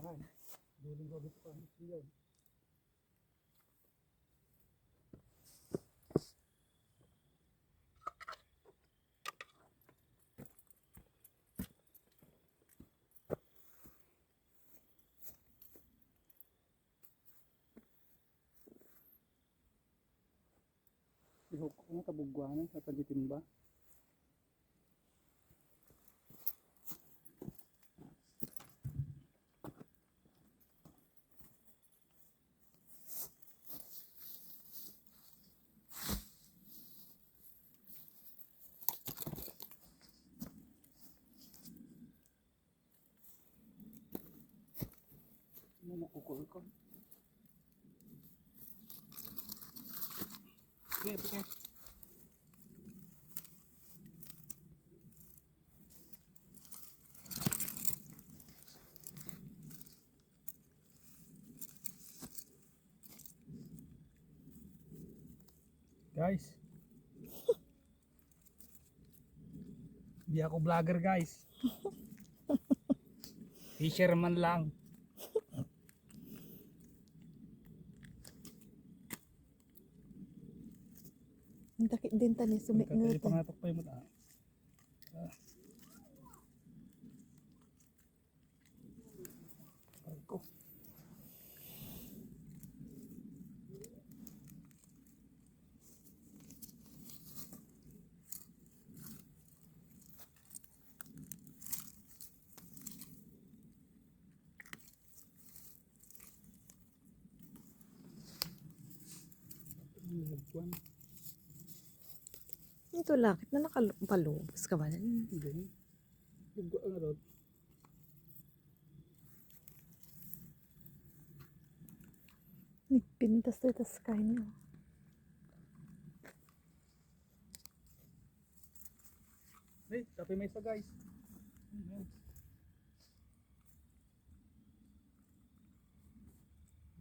bahay. Duling ko dito pa. Siyaw. Ihok ko nga tabugwanan sa tagitimba. Ano nakukul ko? Okay, okay. Guys. Hindi ako vlogger, guys. Fisherman lang. Ang takip din tani, sumikngot. Pangatok pa yung mata. Ko. Ito lakit na nakapalubos ka ba? Hindi. Dugo ang rod. Nagpintas ito sa sky niyo. Hey, tapi may isa, guys. Ayan.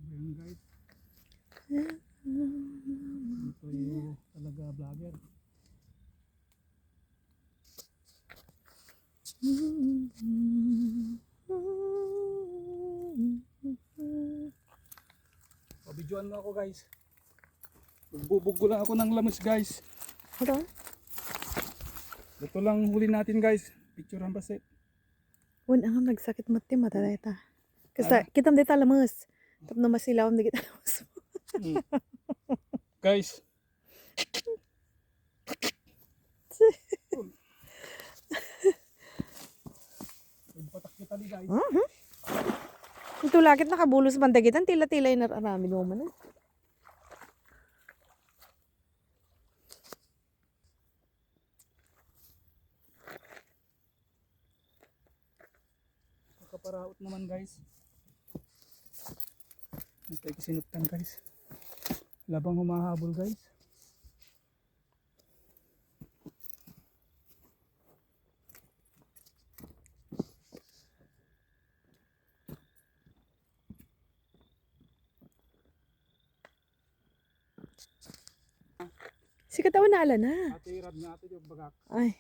Ayan, guys. Ito yung talaga vlogger. Pabidyoan mo ako, guys. Magbubugo lang ako ng lamus, guys. Ito? Ito lang huli natin, guys. Picture ang basit. Wala nga magsakit mo ti mata data. Kasi kita mo dito lamus. Tapos na masilaw mo dito lamus. Guys. Patak kita ni, guys. Ito lakit nakabulos bandagitan. Tila-tila yung nararami naman. Nakaparaot naman, guys. Ito ay sinuptan, guys. Labang humahabol, guys. Si katawan na ala na. Ate, rad nga ate yung bagak. Ay.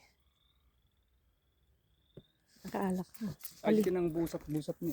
Nakaalak na. Ay, kinang busat-busat niya.